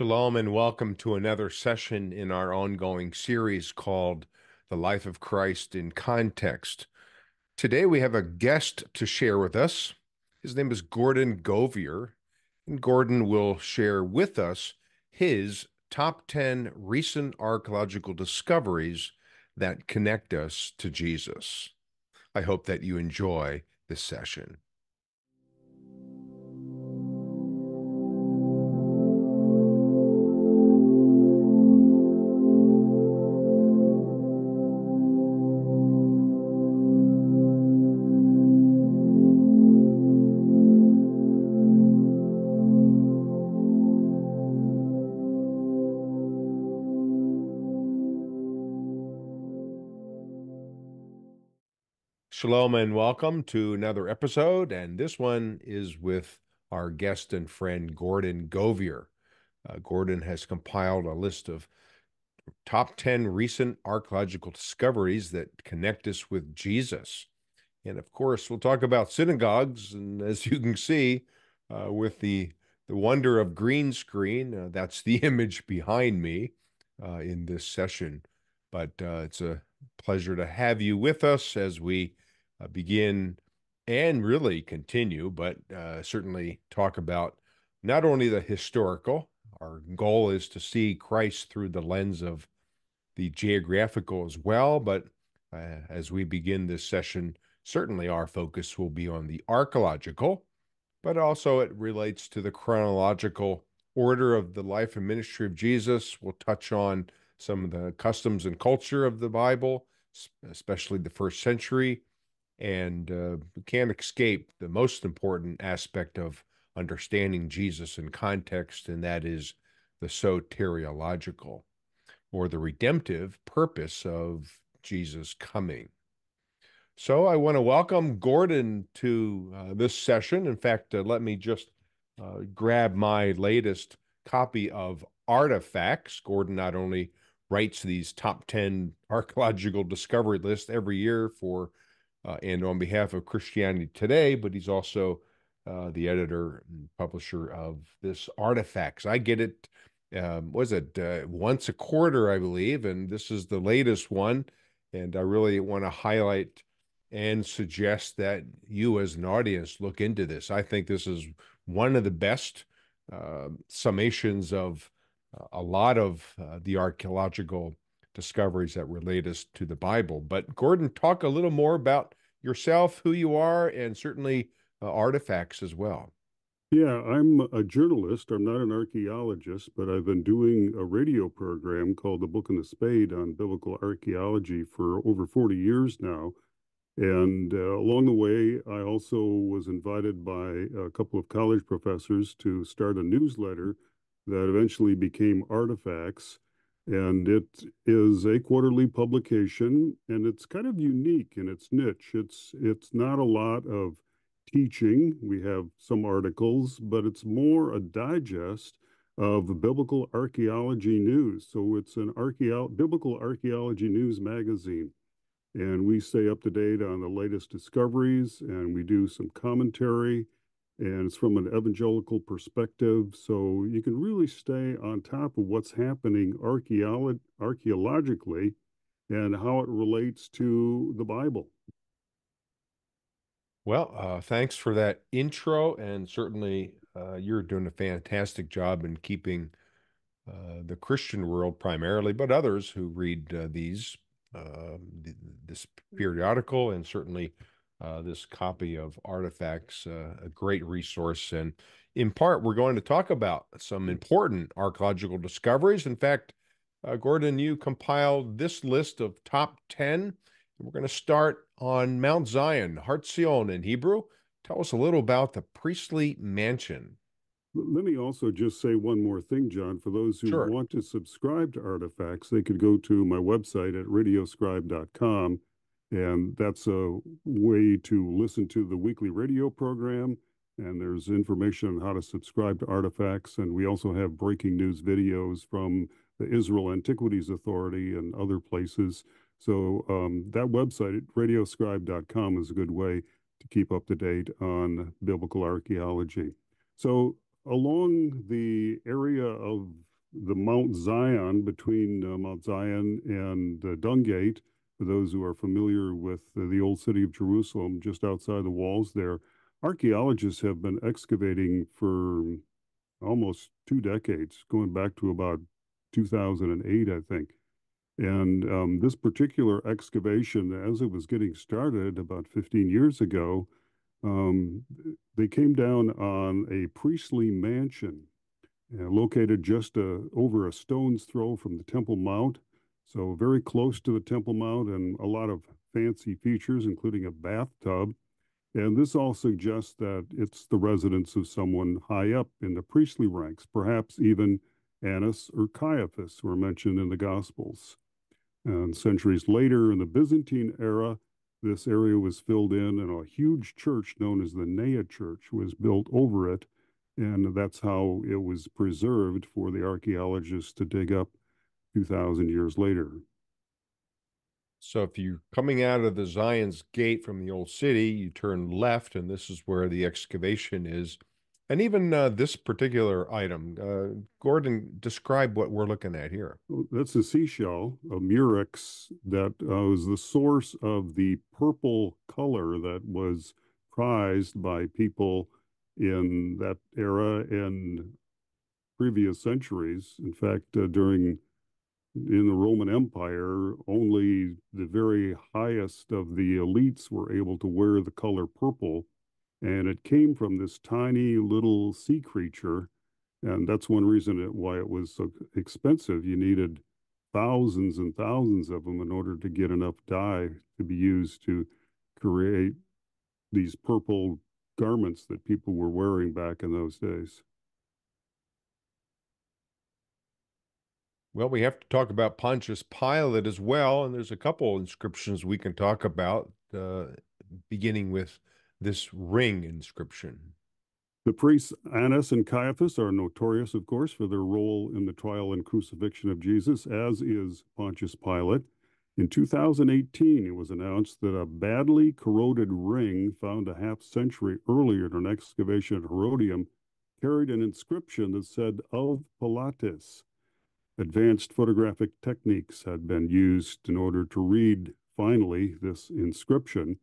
Shalom and welcome to another session in our ongoing series called The Life of Christ in Context. Today we have a guest to share with us. His name is Gordon Govier, and Gordon will share with us his top 10 recent archaeological discoveries that connect us to Jesus. I hope that you enjoy this session. Shalom and welcome to another episode, and this one is with our guest and friend Gordon Govier. Gordon has compiled a list of top 10 recent archaeological discoveries that connect us with Jesus. And of course, we'll talk about synagogues, and as you can see, with the wonder of green screen, that's the image behind me in this session. But it's a pleasure to have you with us as we begin and really continue, but certainly talk about not only the historical. Our goal is to see Christ through the lens of the geographical as well, but as we begin this session, certainly our focus will be on the archaeological, but also it relates to the chronological order of the life and ministry of Jesus. We'll touch on some of the customs and culture of the Bible, especially the first century, and we can't escape the most important aspect of understanding Jesus in context, and that is the soteriological, or the redemptive purpose of Jesus' coming. So I want to welcome Gordon to this session. In fact, let me just grab my latest copy of Artifacts. Gordon not only writes these top 10 archaeological discovery lists every year for and on behalf of Christianity Today, but he's also the editor and publisher of this Artifacts. I get it, was it once a quarter, I believe, and this is the latest one. And I really want to highlight and suggest that you as an audience look into this. I think this is one of the best summations of a lot of the archaeological discoveries that relate us to the Bible. But Gordon, talk a little more about yourself, who you are, and certainly artifacts as well. Yeah, I'm a journalist. I'm not an archaeologist, but I've been doing a radio program called The Book and the Spade on biblical archaeology for over 40 years now. And along the way, I also was invited by a couple of college professors to start a newsletter that eventually became Artifacts. And it is a quarterly publication, and it's kind of unique in its niche. It's not a lot of teaching. We have some articles, but it's more a digest of biblical archaeology news. So it's an biblical archaeology news magazine. And we stay up to date on the latest discoveries, and we do some commentary, and it's from an evangelical perspective. So you can really stay on top of what's happening archaeologically and how it relates to the Bible. Well, thanks for that intro, and certainly you're doing a fantastic job in keeping the Christian world primarily, but others who read this periodical and certainly this copy of Artifacts, a great resource. And in part, we're going to talk about some important archaeological discoveries. In fact, Gordon, you compiled this list of top 10. We're going to start on Mount Zion, Har Zion in Hebrew. Tell us a little about the priestly mansion. Let me also just say one more thing, John. For those who Sure. want to subscribe to Artifacts, they could go to my website at radioscribe.com. And that's a way to listen to the weekly radio program. And there's information on how to subscribe to Artifacts. And we also have breaking news videos from the Israel Antiquities Authority and other places. So that website, radioscribe.com, is a good way to keep up to date on biblical archaeology. So along the area of the Mount Zion between Mount Zion and Dung Gate. For those who are familiar with the old city of Jerusalem, just outside the walls there, archaeologists have been excavating for almost 2 decades, going back to about 2008, I think. And this particular excavation, as it was getting started about 15 years ago, um, they came down on a priestly mansion located just over a stone's throw from the Temple Mount. So very close to the Temple Mount and a lot of fancy features, including a bathtub. And this all suggests that it's the residence of someone high up in the priestly ranks, perhaps even Annas or Caiaphas, who are mentioned in the Gospels. And centuries later, in the Byzantine era, this area was filled in, and a huge church known as the Nea Church was built over it. And that's how it was preserved for the archaeologists to dig up 2,000 years later. So if you're coming out of the Zion's gate from the old city, you turn left, and this is where the excavation is. And even this particular item, Gordon, describe what we're looking at here. That's a seashell, a murex, that was the source of the purple color that was prized by people in that era and previous centuries. In fact, during in the Roman Empire, only the very highest of the elites were able to wear the color purple. And it came from this tiny little sea creature. And that's one reason why it was so expensive. You needed thousands and thousands of them in order to get enough dye to be used to create these purple garments that people were wearing back in those days. Well, we have to talk about Pontius Pilate as well, and there's a couple inscriptions we can talk about, beginning with this ring inscription. The priests Annas and Caiaphas are notorious, of course, for their role in the trial and crucifixion of Jesus, as is Pontius Pilate. In 2018, it was announced that a badly corroded ring found a half century earlier in an excavation at Herodium carried an inscription that said, "Of Pilatus." Advanced photographic techniques had been used in order to read, finally, this inscription.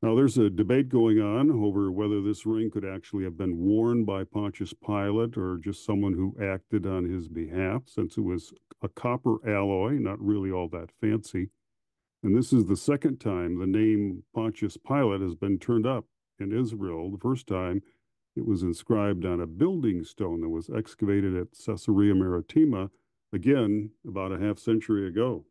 Now, there's a debate going on over whether this ring could actually have been worn by Pontius Pilate or just someone who acted on his behalf, since it was a copper alloy, not really all that fancy. And this is the second time the name Pontius Pilate has been turned up in Israel. The first time it was inscribed on a building stone that was excavated at Caesarea Maritima, again, about a half century ago.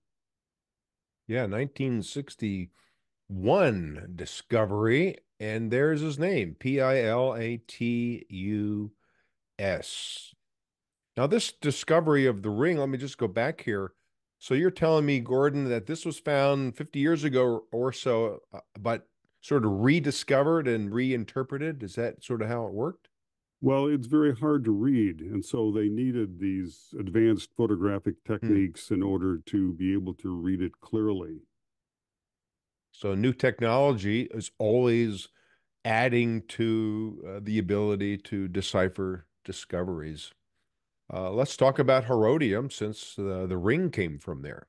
Yeah, 1961 discovery, and there's his name, Pilatus. Now, this discovery of the ring, let me just go back here. So you're telling me, Gordon, that this was found 50 years ago or so, but sort of rediscovered and reinterpreted? Is that sort of how it worked? Well, it's very hard to read, and so they needed these advanced photographic Hmm. techniques in order to be able to read it clearly. So new technology is always adding to the ability to decipher discoveries. Let's talk about Herodium since the ring came from there.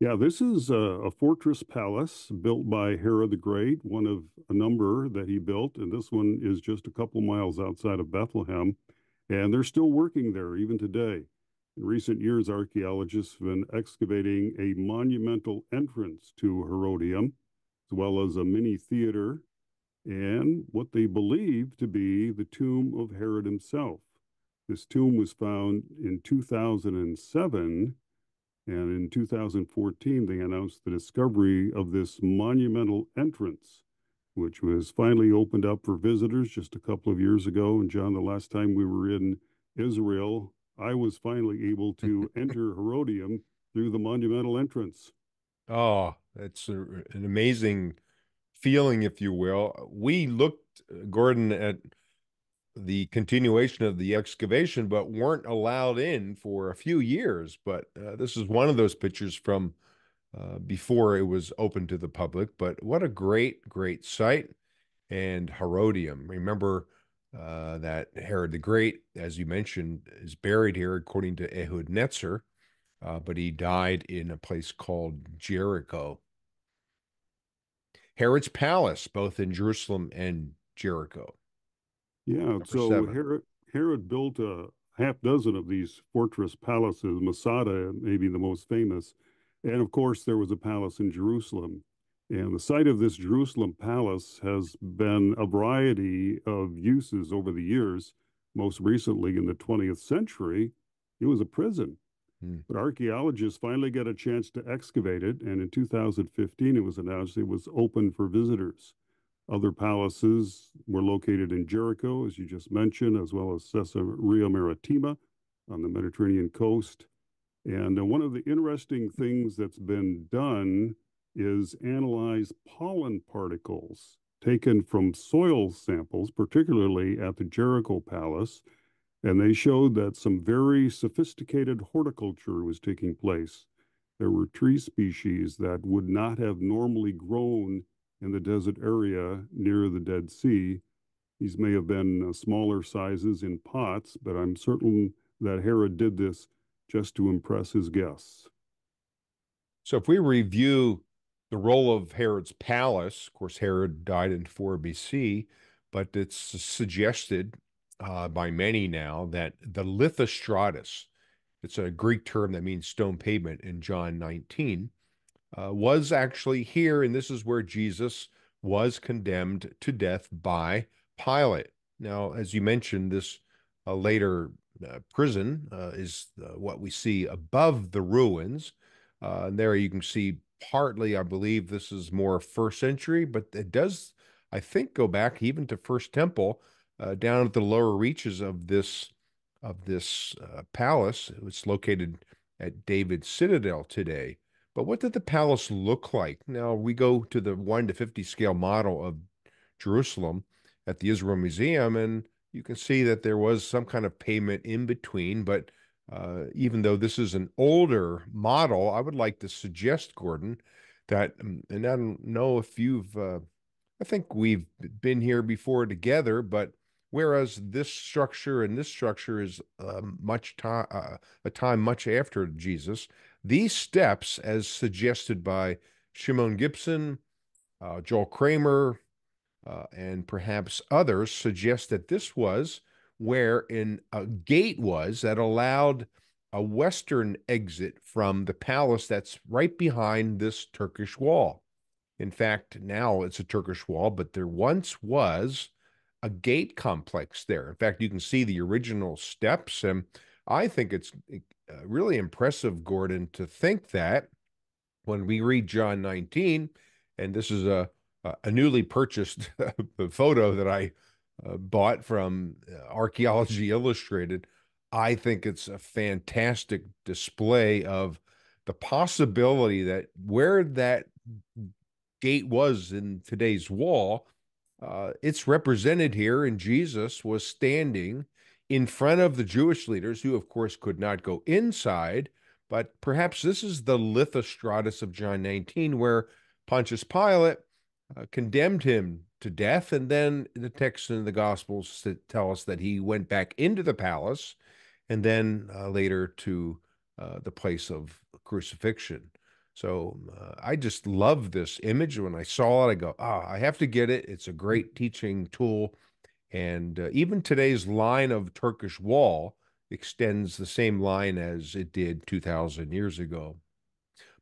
Yeah, this is a fortress palace built by Herod the Great, one of a number that he built, and this one is just a couple miles outside of Bethlehem, and they're still working there even today. In recent years, archaeologists have been excavating a monumental entrance to Herodium, as well as a mini theater and what they believe to be the tomb of Herod himself. This tomb was found in 2007, and in 2014, they announced the discovery of this monumental entrance, which was finally opened up for visitors just a couple of years ago. And John, the last time we were in Israel, I was finally able to enter Herodium through the monumental entrance. Oh, that's an amazing feeling, if you will. We looked, Gordon, at the continuation of the excavation, but weren't allowed in for a few years. But this is one of those pictures from before it was open to the public. But what a great, great site. And Herodium. Remember, that Herod the Great, as you mentioned, is buried here according to Ehud Netzer, but he died in a place called Jericho. Herod's palace, both in Jerusalem and Jericho. Yeah, Number so seven. Herod built a half dozen of these fortress palaces, Masada maybe the most famous. And of course, there was a palace in Jerusalem. And the site of this Jerusalem palace has been a variety of uses over the years. Most recently, in the 20th century, it was a prison. Hmm. But archaeologists finally got a chance to excavate it. And in 2015, it was announced it was open for visitors. Other palaces were located in Jericho, as you just mentioned, as well as Caesarea Maritima on the Mediterranean coast. And one of the interesting things that's been done is analyze pollen particles taken from soil samples, particularly at the Jericho Palace. And they showed that some very sophisticated horticulture was taking place. There were tree species that would not have normally grown in the desert area near the Dead Sea. These may have been smaller sizes in pots, but I'm certain that Herod did this just to impress his guests. So if we review the role of Herod's palace, of course, Herod died in 4 BC, but it's suggested by many now that the lithostratus, it's a Greek term that means stone pavement in John 19, was actually here, and this is where Jesus was condemned to death by Pilate. Now, as you mentioned, this later prison is what we see above the ruins. And there you can see partly, I believe this is more first century, but it does, I think, go back even to First Temple, down at the lower reaches of this palace. It's located at David's Citadel today. But what did the palace look like? Now we go to the 1 to 50 scale model of Jerusalem at the Israel Museum, and you can see that there was some kind of pavement in between. But even though this is an older model, I would like to suggest, Gordon, that, and I don't know if I think we've been here before together, but whereas this structure and this structure is much time a time much after Jesus, these steps, as suggested by Shimon Gibson, Joel Kramer, and perhaps others, suggest that this was where a gate was that allowed a western exit from the palace that's right behind this Turkish wall. In fact, now it's a Turkish wall, but there once was a gate complex there. In fact, you can see the original steps, and I think it's really impressive, Gordon, to think that when we read John 19, and this is a newly purchased photo that I bought from Archaeology Illustrated. I think it's a fantastic display of the possibility that where that gate was in today's wall, it's represented here, and Jesus was standing in front of the Jewish leaders, who, of course, could not go inside. But perhaps this is the lithostratus of John 19, where Pontius Pilate condemned him to death. And then the text in the Gospels tell us that he went back into the palace and then later to the place of crucifixion. So I just love this image. When I saw it, I go, I have to get it. It's a great teaching tool. And even today's line of Turkish wall extends the same line as it did 2,000 years ago.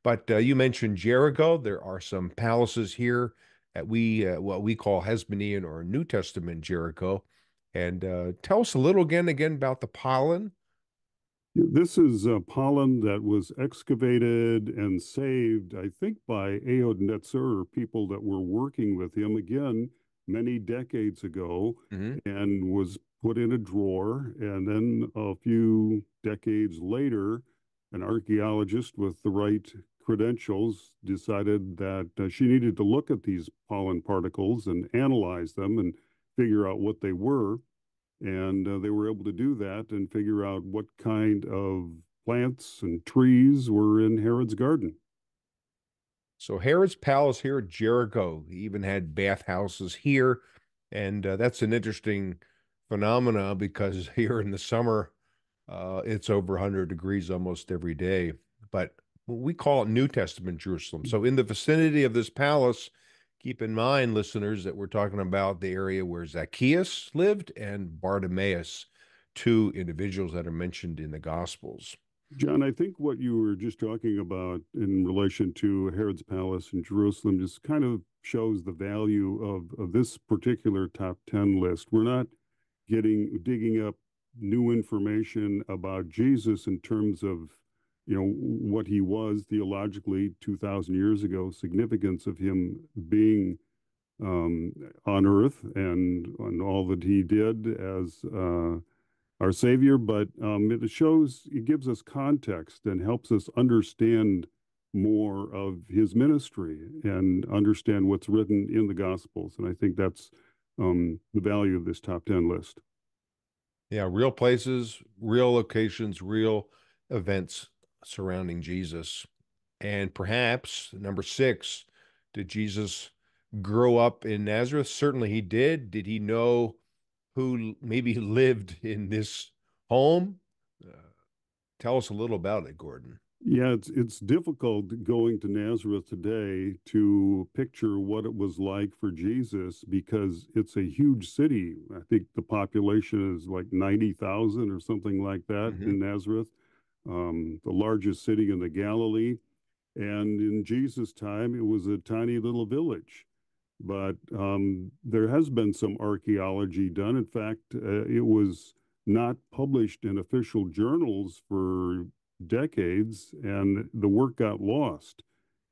But you mentioned Jericho. There are some palaces here at what we call Hasmonean or New Testament Jericho. And tell us a little again about the pollen. This is pollen that was excavated and saved, I think, by Ehud Netzer, people that were working with him again many decades ago, Mhm. and was put in a drawer. And then a few decades later, an archaeologist with the right credentials decided that she needed to look at these pollen particles and analyze them and figure out what they were. And they were able to do that and figure out what kind of plants and trees were in Herod's garden. So Herod's Palace here at Jericho. He even had bathhouses here, and that's an interesting phenomena because here in the summer, it's over 100 degrees almost every day. But we call it New Testament Jerusalem. So, in the vicinity of this palace, keep in mind, listeners, that we're talking about the area where Zacchaeus lived and Bartimaeus, two individuals that are mentioned in the Gospels. John, I think what you were just talking about in relation to Herod's palace in Jerusalem just kind of shows the value of this particular top 10 list. We're not digging up new information about Jesus in terms of, what he was theologically 2,000 years ago, significance of him being on earth and all that he did as our Savior, but it gives us context and helps us understand more of his ministry and understand what's written in the Gospels. And I think that's the value of this top 10 list. Yeah, real places, real locations, real events surrounding Jesus. And perhaps number six, did Jesus grow up in Nazareth? Certainly he did. Did he know who maybe lived in this home? Uh, Tell us a little about it, Gordon. Yeah, it's difficult going to Nazareth today to picture what it was like for Jesus because it's a huge city. I think the population is like 90,000 or something like that Hmm. in Nazareth, the largest city in the Galilee. And in Jesus' time, it was a tiny little village. But there has been some archaeology done. In fact, it was not published in official journals for decades, and the work got lost.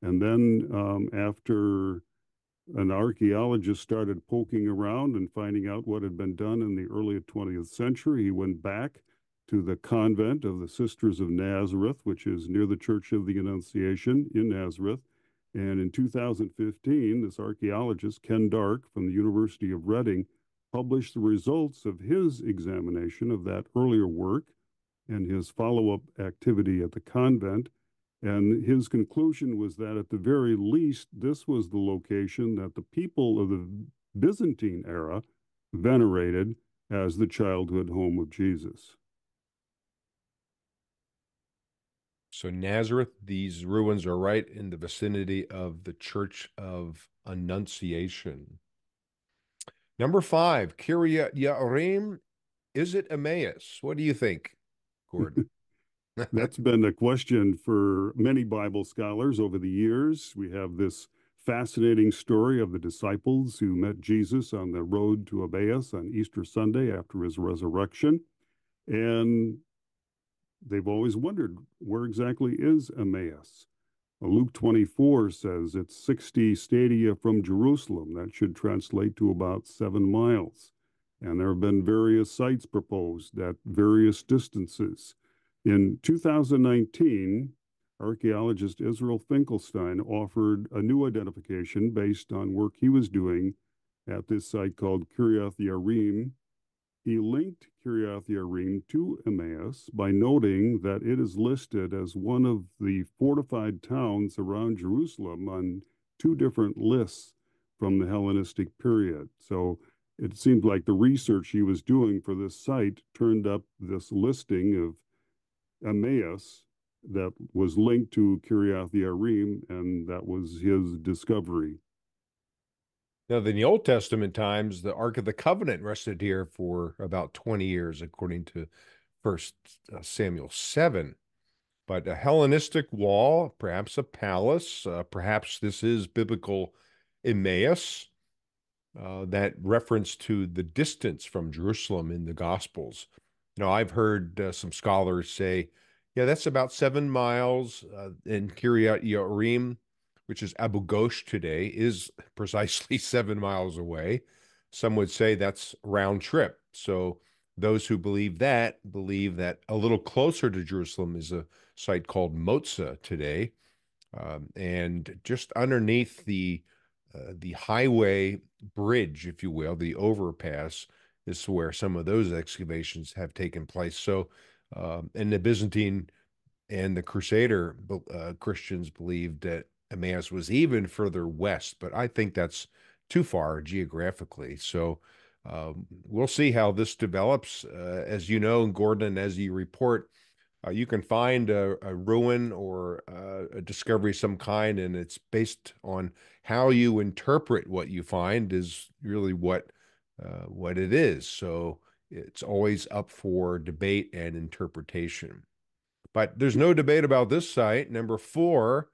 And then after an archaeologist started poking around and finding out what had been done in the early 20th century, he went back to the convent of the Sisters of Nazareth, which is near the Church of the Annunciation in Nazareth. And in 2015, this archaeologist, Ken Dark from the University of Reading, published the results of his examination of that earlier work and his follow up activity at the convent. And his conclusion was that at the very least, this was the location that the people of the Byzantine era venerated as the childhood home of Jesus. So Nazareth, these ruins are right in the vicinity of the Church of Annunciation. Number five, Kiryat Yarim. Is it Emmaus? What do you think, Gordon? That's been a question for many Bible scholars over the years. We have this fascinating story of the disciples who met Jesus on the road to Emmaus on Easter Sunday after his resurrection. And they've always wondered where exactly is Emmaus? Well, Luke 24 says it's 60 stadia from Jerusalem. That should translate to about 7 miles. And there have been various sites proposed at various distances. In 2019, archaeologist Israel Finkelstein offered a new identification based on work he was doing at this site called Kiryat Yarim. He linked Kiryat Yarim to Emmaus by noting that it is listed as one of the fortified towns around Jerusalem on two different lists from the Hellenistic period. So it seemed like the research he was doing for this site turned up this listing of Emmaus that was linked to Kiryat Yarim, and that was his discovery. Now, in the Old Testament times, the Ark of the Covenant rested here for about 20 years, according to First Samuel 7. But a Hellenistic wall, perhaps a palace, perhaps this is biblical Emmaus, that reference to the distance from Jerusalem in the Gospels. I've heard some scholars say, yeah, that's about 7 miles, in Kiryat Yearim, which is Abu Ghosh today, is precisely 7 miles away. Some would say that's round trip. So those who believe that a little closer to Jerusalem is a site called Motza today, and just underneath the highway bridge, if you will, the overpass, is where some of those excavations have taken place. So, and the Byzantine and the Crusader Christians believed that Emmaus was even further west, but I think that's too far geographically. So, We'll see how this develops. As you know, Gordon, as you report, you can find a ruin or a discovery of some kind, and it's based on how you interpret what you find is really what it is. So it's always up for debate and interpretation. But there's no debate about this site. Number four,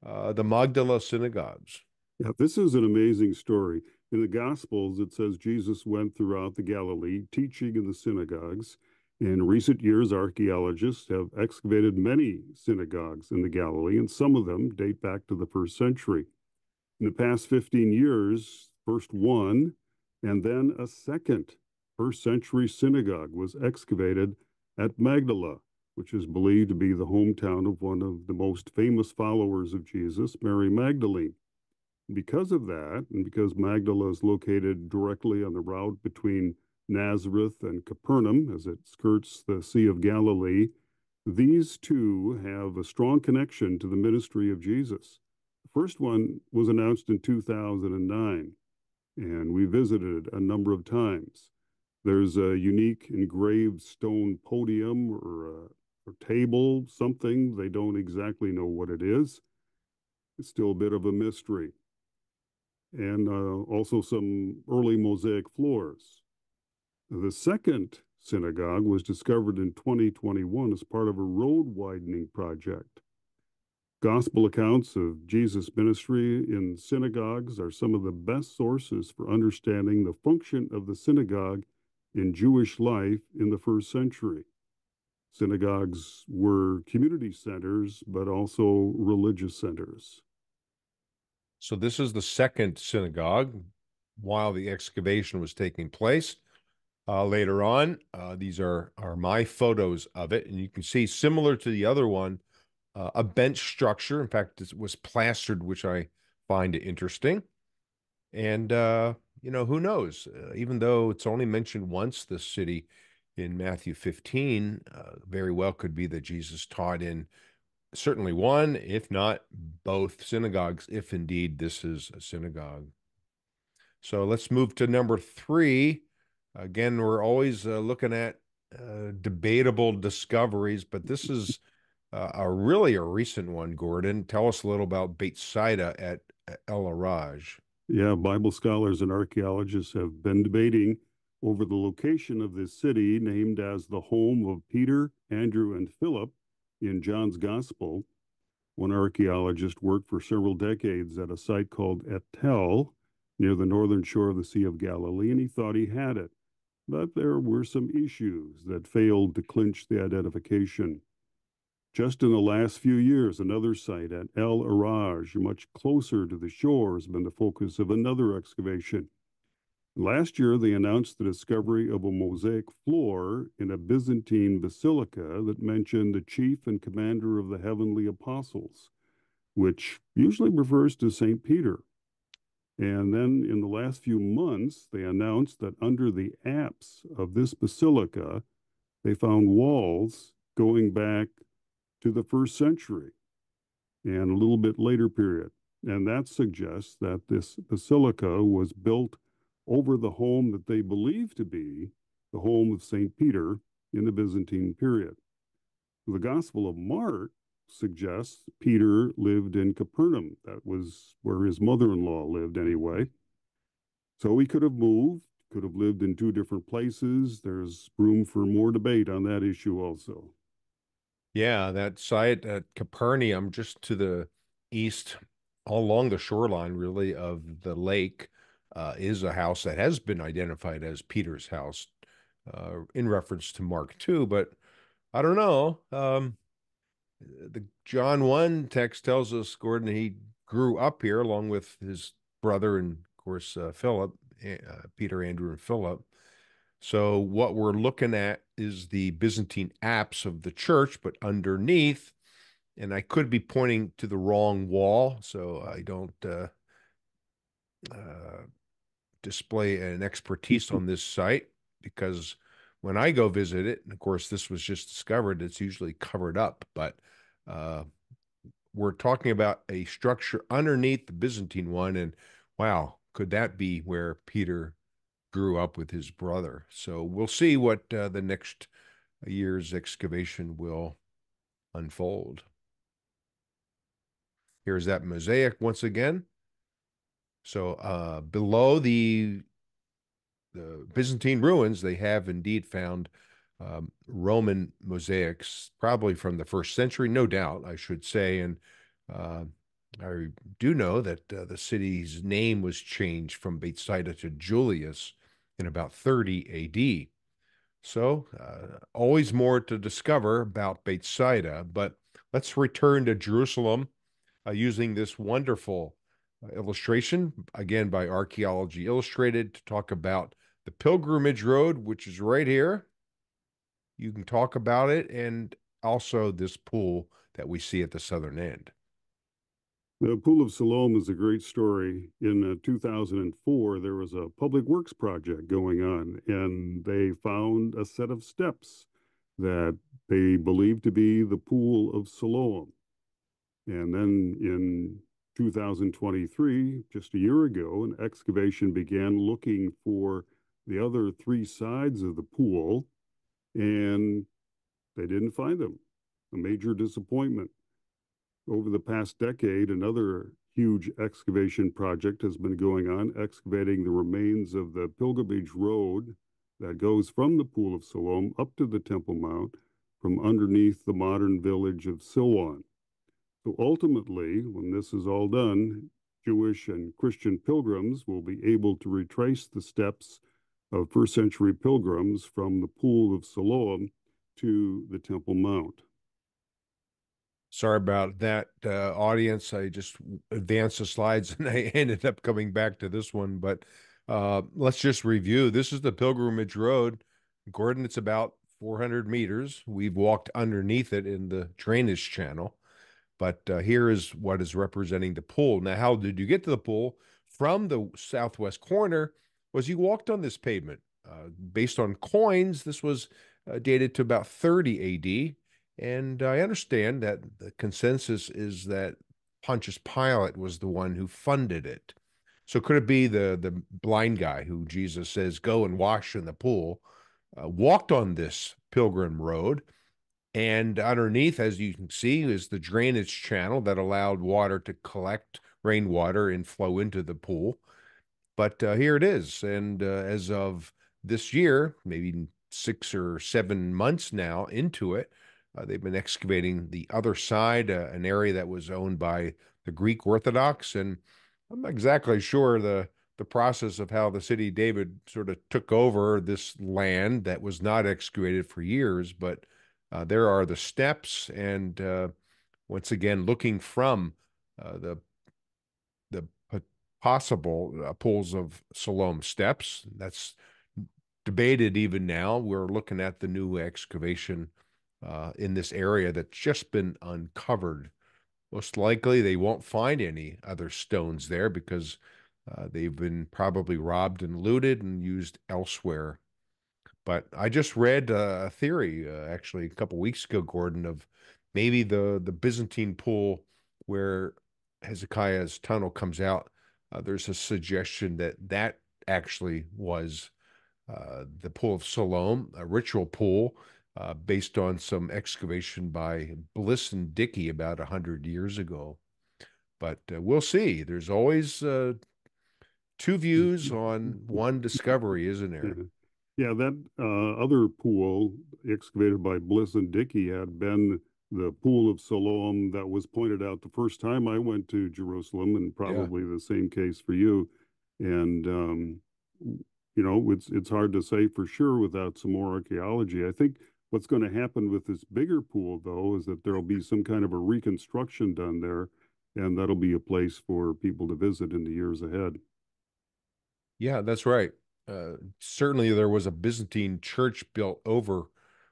the Magdala synagogues. Yeah, this is an amazing story. In the Gospels, it says Jesus went throughout the Galilee teaching in the synagogues. In recent years, archaeologists have excavated many synagogues in the Galilee, and some of them date back to the first century. In the past 15 years, first one and then a second first century synagogue was excavated at Magdala, which is believed to be the hometown of one of the most famous followers of Jesus, Mary Magdalene. Because of that, and because Magdala is located directly on the route between Nazareth and Capernaum as it skirts the Sea of Galilee, these two have a strong connection to the ministry of Jesus. The first one was announced in 2009, and we visited a number of times. There's a unique engraved stone podium or table, something. They don't exactly know what it is. It's still a bit of a mystery. And also some early mosaic floors. The second synagogue was discovered in 2021 as part of a road widening project. Gospel accounts of Jesus' ministry in synagogues are some of the best sources for understanding the function of the synagogue in Jewish life in the first century. Synagogues were community centers, but also religious centers. So this is the second synagogue while the excavation was taking place. Later on, these are my photos of it, and you can see similar to the other one, a bench structure. In fact, it was plastered, which I find interesting. And who knows? Even though it's only mentioned once, this city in Matthew 15, very well could be that Jesus taught in certainly one, if not both synagogues, if indeed this is a synagogue. So let's move to number three. Again, we're always looking at debatable discoveries, but this is really a recent one, Gordon. Tell us a little about Bethsaida at El Araj. Yeah, Bible scholars and archaeologists have been debating over the location of this city, named as the home of Peter, Andrew, and Philip in John's Gospel. One archaeologist worked for several decades at a site called Etel near the northern shore of the Sea of Galilee, and he thought he had it. But there were some issues that failed to clinch the identification. Just in the last few years, another site at El Araj, much closer to the shore, has been the focus of another excavation. Last year, they announced the discovery of a mosaic floor in a Byzantine basilica that mentioned the chief and commander of the heavenly apostles, which usually refers to St. Peter. And then in the last few months, they announced that under the apse of this basilica, they found walls going back to the first century and a little bit later period. And that suggests that this basilica was built over the home that they believe to be the home of St. Peter in the Byzantine period. The Gospel of Mark suggests Peter lived in Capernaum. That was where his mother in law lived, anyway. So he could have moved, could have lived in two different places. There's room for more debate on that issue, also. Yeah, that site at Capernaum, just to the east, all along the shoreline, really, of the lake, is a house that has been identified as Peter's house, in reference to Mark 2. But I don't know. The John 1 text tells us, Gordon, he grew up here along with his brother and, of course, Philip, Peter, Andrew, and Philip. So what we're looking at is the Byzantine apse of the church, but underneath, and I could be pointing to the wrong wall, so I don't uh, display an expertise on this site because when I go visit it, and of course this was just discovered, it's usually covered up, but uh, we're talking about a structure underneath the Byzantine one, and wow, could that be where Peter grew up with his brother. So we'll see what the next year's excavation will unfold. Here's that mosaic once again. So below the Byzantine ruins, they have indeed found Roman mosaics, probably from the first century, no doubt, I should say. And uh, I do know that the city's name was changed from Bethsaida to Julius in about 30 AD. So, always more to discover about Bethsaida, but let's return to Jerusalem using this wonderful illustration, again by Archaeology Illustrated, to talk about the pilgrimage road, which is right here. You can talk about it, and also this pool that we see at the southern end. The Pool of Siloam is a great story. In 2004, there was a public works project going on, and they found a set of steps that they believed to be the Pool of Siloam. And then in 2023, just a year ago, an excavation began looking for the other three sides of the pool, and they didn't find them. A major disappointment. Over the past decade, another huge excavation project has been going on, excavating the remains of the pilgrimage road that goes from the Pool of Siloam up to the Temple Mount from underneath the modern village of Silwan. So ultimately, when this is all done, Jewish and Christian pilgrims will be able to retrace the steps of first century pilgrims from the Pool of Siloam to the Temple Mount. Sorry about that, audience. I just advanced the slides and I ended up coming back to this one. But let's just review. This is the pilgrimage road. Gordon, it's about 400 meters. We've walked underneath it in the drainage channel. But here is what is representing the pool. Now, how did you get to the pool? From the southwest corner was you walked on this pavement. Based on coins, this was dated to about 30 AD. And I understand that the consensus is that Pontius Pilate was the one who funded it. So could it be the blind guy who Jesus says, go and wash in the pool, walked on this pilgrim road, and underneath, as you can see, is the drainage channel that allowed water to collect rainwater and flow into the pool. But here it is. And as of this year, maybe 6 or 7 months now into it, they've been excavating the other side, an area that was owned by the Greek Orthodox. And I'm not exactly sure the process of how the city of David sort of took over this land that was not excavated for years, but there are the steps, and once again, looking from the possible pools of Siloam steps. That's debated even now. We're looking at the new excavation in this area that's just been uncovered. Most likely, they won't find any other stones there because they've been probably robbed and looted and used elsewhere. But I just read a theory actually a couple weeks ago, Gordon, of maybe the Byzantine pool where Hezekiah's tunnel comes out. There's a suggestion that that actually was the pool of Siloam, a ritual pool based on some excavation by Bliss and Dickey about 100 years ago. But we'll see. There's always two views on one discovery, isn't there? Yeah, that other pool excavated by Bliss and Dickey had been the Pool of Siloam that was pointed out the first time I went to Jerusalem, and Yeah. probably the same case for you. And it's hard to say for sure without some more archaeology. I think what's going to happen with this bigger pool, though, is that there'll be some kind of a reconstruction done there, and that'll be a place for people to visit in the years ahead. Yeah, that's right. Certainly, there was a Byzantine church built over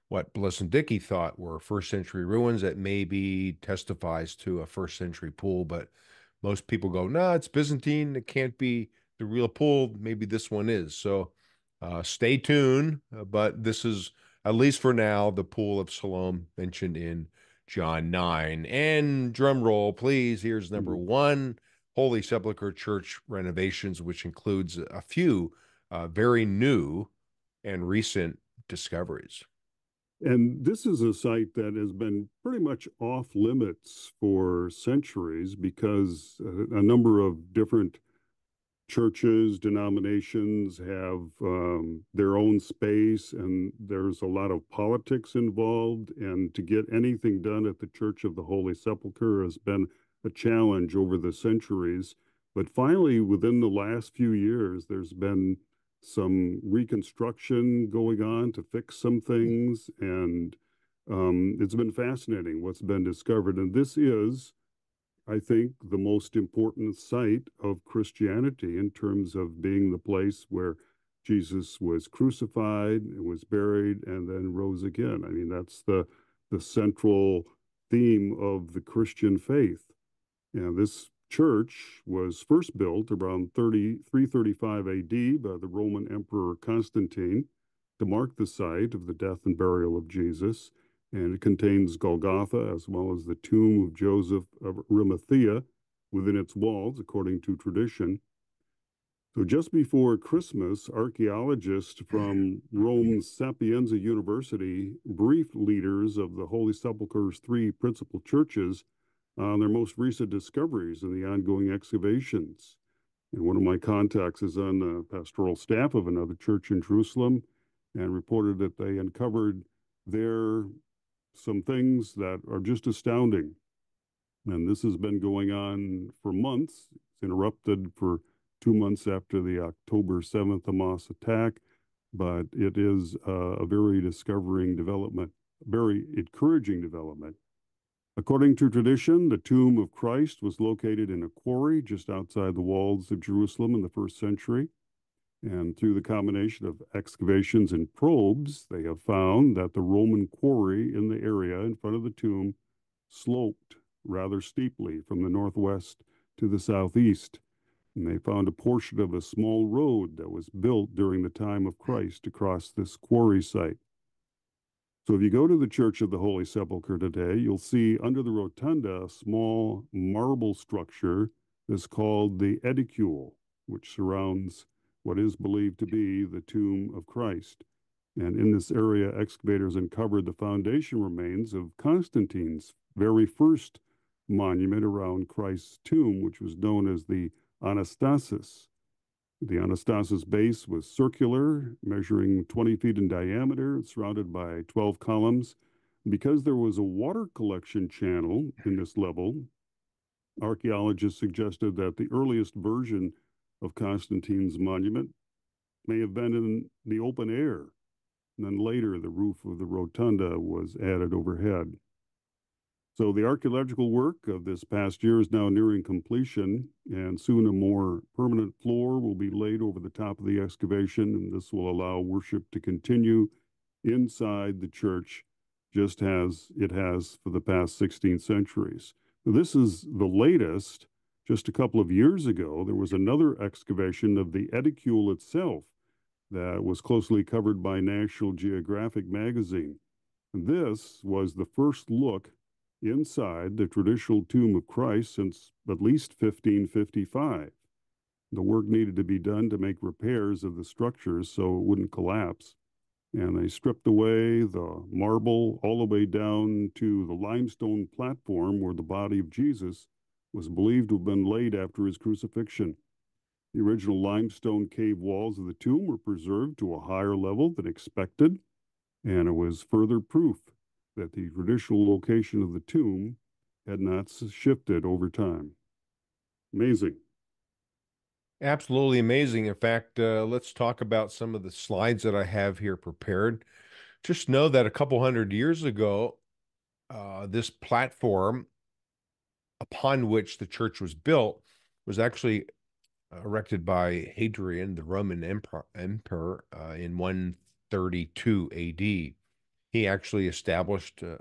what Bliss and Dickey thought were first century ruins that maybe testifies to a first century pool, but most people go, no, it's Byzantine. It can't be the real pool. Maybe this one is. So stay tuned. But this is, at least for now, the pool of Siloam mentioned in John 9. And drum roll, please. Here's number Mhm. one. Holy Sepulchre Church renovations, which includes a few very new and recent discoveries. And this is a site that has been pretty much off limits for centuries because a number of different churches, denominations have their own space, and there's a lot of politics involved. And to get anything done at the Church of the Holy Sepulchre has been a challenge over the centuries. But finally, within the last few years, there's been some reconstruction going on to fix some things, and it's been fascinating what's been discovered. And this is, I think, the most important site of Christianity in terms of being the place where Jesus was crucified, was buried, and then rose again. I mean, that's the central theme of the Christian faith. And this church was first built around 335 AD by the Roman Emperor Constantine to mark the site of the death and burial of Jesus. And it contains Golgotha as well as the tomb of Joseph of Arimathea within its walls, according to tradition. So just before Christmas, archaeologists from Rome's Sapienza University briefed leaders of the Holy Sepulchre's three principal churches on their most recent discoveries in the ongoing excavations. And one of my contacts is on the pastoral staff of another church in Jerusalem and reported that they uncovered there some things that are just astounding. And this has been going on for months. It's interrupted for 2 months after the October 7th Hamas attack, but it is a very discovering development, very encouraging development. According to tradition, the tomb of Christ was located in a quarry just outside the walls of Jerusalem in the first century. And through the combination of excavations and probes, they have found that the Roman quarry in the area in front of the tomb sloped rather steeply from the northwest to the southeast. And they found a portion of a small road that was built during the time of Christ across this quarry site. So if you go to the Church of the Holy Sepulchre today, you'll see under the rotunda a small marble structure that's called the edicule, which surrounds what is believed to be the tomb of Christ. And in this area, excavators uncovered the foundation remains of Constantine's very first monument around Christ's tomb, which was known as the Anastasis. The Anastasis base was circular, measuring 20 feet in diameter, surrounded by 12 columns. Because there was a water collection channel in this level, archaeologists suggested that the earliest version of Constantine's monument may have been in the open air. And then later, the roof of the rotunda was added overhead. So the archaeological work of this past year is now nearing completion, and soon a more permanent floor will be laid over the top of the excavation, and this will allow worship to continue inside the church just as it has for the past 16 centuries. This is the latest. Just a couple of years ago, there was another excavation of the edicule itself that was closely covered by National Geographic magazine. And this was the first look inside the traditional tomb of Christ since at least 1555. The work needed to be done to make repairs of the structures so it wouldn't collapse. And they stripped away the marble all the way down to the limestone platform where the body of Jesus was believed to have been laid after his crucifixion. The original limestone cave walls of the tomb were preserved to a higher level than expected, and it was further proof that the traditional location of the tomb had not shifted over time. Amazing. Absolutely amazing. In fact, let's talk about some of the slides that I have here prepared. Just know that a couple hundred years ago, this platform upon which the church was built was actually erected by Hadrian, the Roman emperor in 132 AD. He actually established a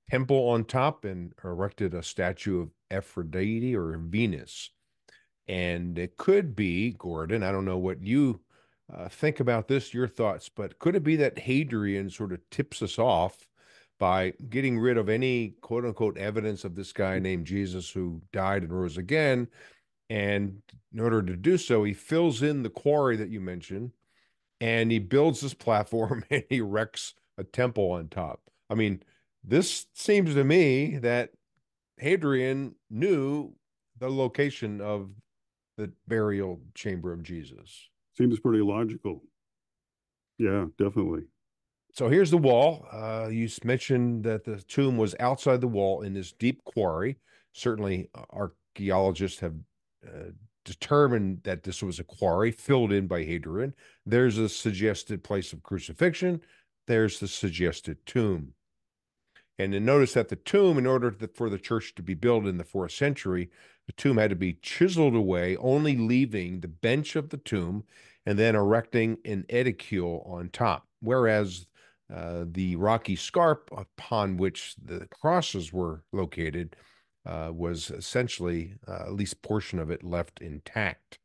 temple on top and erected a statue of Aphrodite or Venus. And it could be, Gordon, I don't know what you think about this, your thoughts, but could it be that Hadrian sort of tips us off by getting rid of any quote unquote evidence of this guy named Jesus who died and rose again? And in order to do so, he fills in the quarry that you mentioned and he builds this platform and he erects a temple on top. I mean, this seems to me that Hadrian knew the location of the burial chamber of Jesus. Seems pretty logical. Yeah, definitely. So here's the wall. You mentioned that the tomb was outside the wall in this deep quarry. Certainly, archaeologists have uh, determined that this was a quarry filled in by Hadrian. There's a suggested place of crucifixion. There's the suggested tomb. And then notice that the tomb, in order for the church to be built in the fourth century, the tomb had to be chiseled away, only leaving the bench of the tomb and then erecting an edicule on top. Whereas the rocky scarp upon which the crosses were located was essentially, at least portion of it, left intact.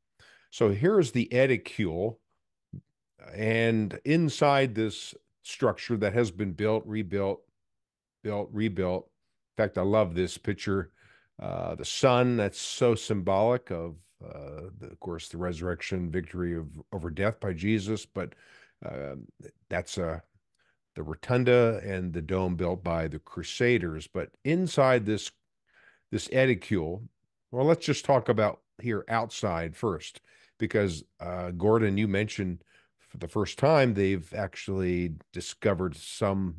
So here's the edicule, and inside this structure that has been built, rebuilt, built, rebuilt. In fact, I love this picture. The sun, that's so symbolic of course, the resurrection, victory over death by Jesus. But uh, that's the rotunda and the dome built by the Crusaders. But inside this edicule, well, let's just talk about here outside first, because Gordon, you mentioned for the first time they've actually discovered some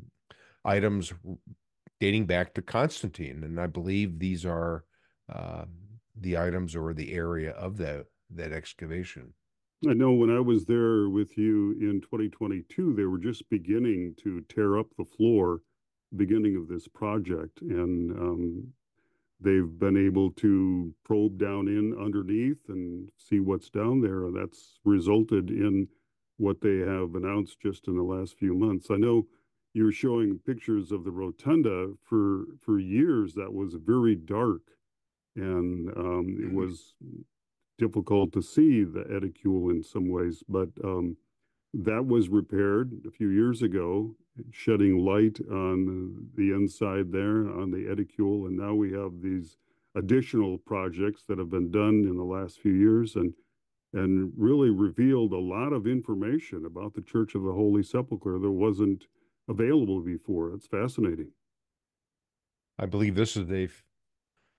items dating back to Constantine, and I believe these are uh, the items or the area of that excavation. I know when I was there with you in 2022, they were just beginning to tear up the floor, beginning of this project, and they've been able to probe down in underneath and see what's down there. And that's resulted in what they have announced just in the last few months. I know you're showing pictures of the rotunda for years. That was very dark, and it was difficult to see the edicule in some ways, but that was repaired a few years ago, shedding light on the inside there on the edicule. And now we have these additional projects that have been done in the last few years and really revealed a lot of information about the Church of the Holy Sepulchre that wasn't available before. It's fascinating. I believe this is a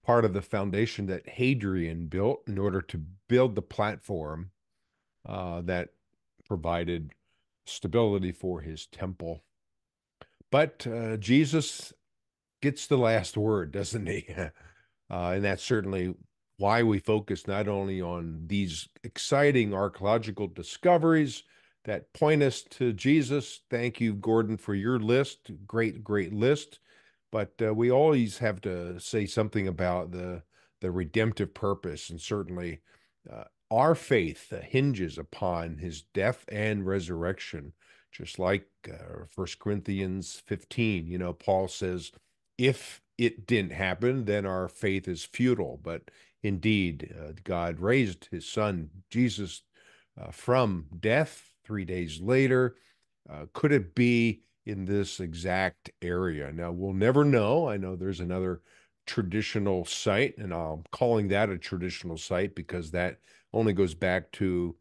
part of the foundation that Hadrian built in order to build the platform that provided stability for his temple. But Jesus gets the last word, doesn't he? And that's certainly why we focus not only on these exciting archaeological discoveries that point us to Jesus. Thank you, Gordon, for your list. Great, great list. But we always have to say something about the redemptive purpose, and certainly our faith hinges upon his death and resurrection. Just like 1 Corinthians 15, Paul says, if it didn't happen, then our faith is futile. But indeed, God raised his son, Jesus, from death 3 days later. Could it be in this exact area? Now, we'll never know. I know there's another traditional site, and I'm calling that a traditional site because that only goes back to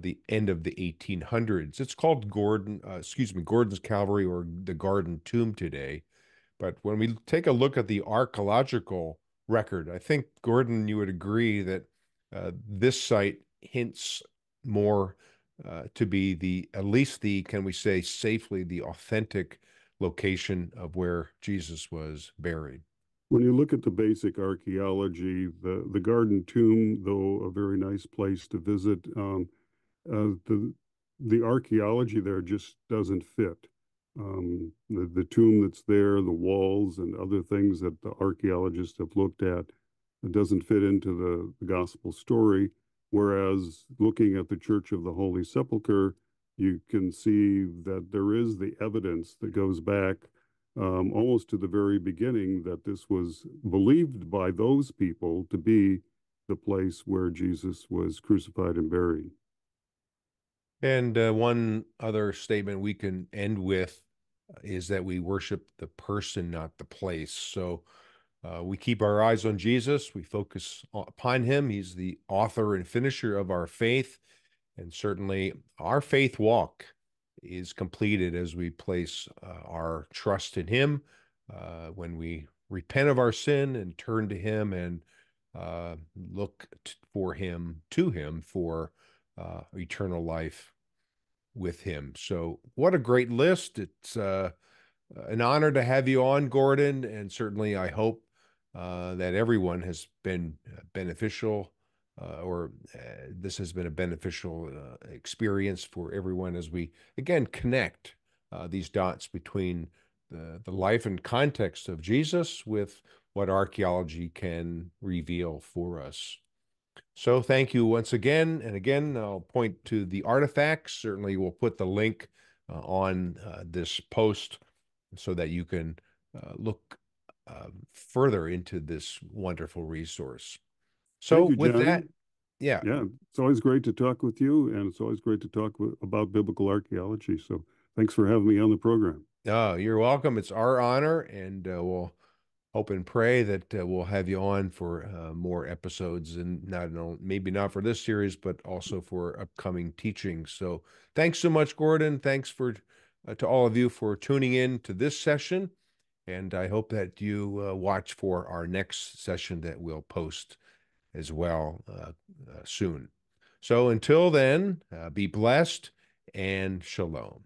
the end of the 1800s. It's called Gordon's Calvary or the Garden Tomb today. But when we take a look at the archaeological record, I think, Gordon, you would agree that this site hints more to be at least can we say safely, the authentic location of where Jesus was buried. When you look at the basic archaeology, the Garden Tomb, though a very nice place to visit, the archaeology there just doesn't fit. The tomb that's there, the walls and other things that the archaeologists have looked at, it doesn't fit into the gospel story. Whereas looking at the Church of the Holy Sepulchre, you can see that there is the evidence that goes back almost to the very beginning that this was believed by those people to be the place where Jesus was crucified and buried. And one other statement we can end with is that we worship the person, not the place. So we keep our eyes on Jesus. We focus upon him. He's the author and finisher of our faith. And certainly our faith walk is completed as we place our trust in Him, when we repent of our sin and turn to Him and look for Him, to Him, for eternal life with Him. So, what a great list! It's an honor to have you on, Gordon, and certainly I hope that everyone has been beneficial, or this has been a beneficial experience for everyone as we again connect these dots between the life and context of Jesus with what archaeology can reveal for us. So thank you once again. And again, I'll point to the artifacts. Certainly, we'll put the link on this post so that you can look further into this wonderful resource. Thank So you, with that, Johnny. yeah, Yeah, it's always great to talk with you, and it's always great to talk about biblical archaeology. So thanks for having me on the program. you're welcome. It's our honor, and we'll hope and pray that we'll have you on for more episodes, and not maybe not for this series, but also for upcoming teachings. So thanks so much, Gordon. Thanks for to all of you for tuning in to this session, and I hope that you watch for our next session that we'll post as well soon. So until then, be blessed and shalom.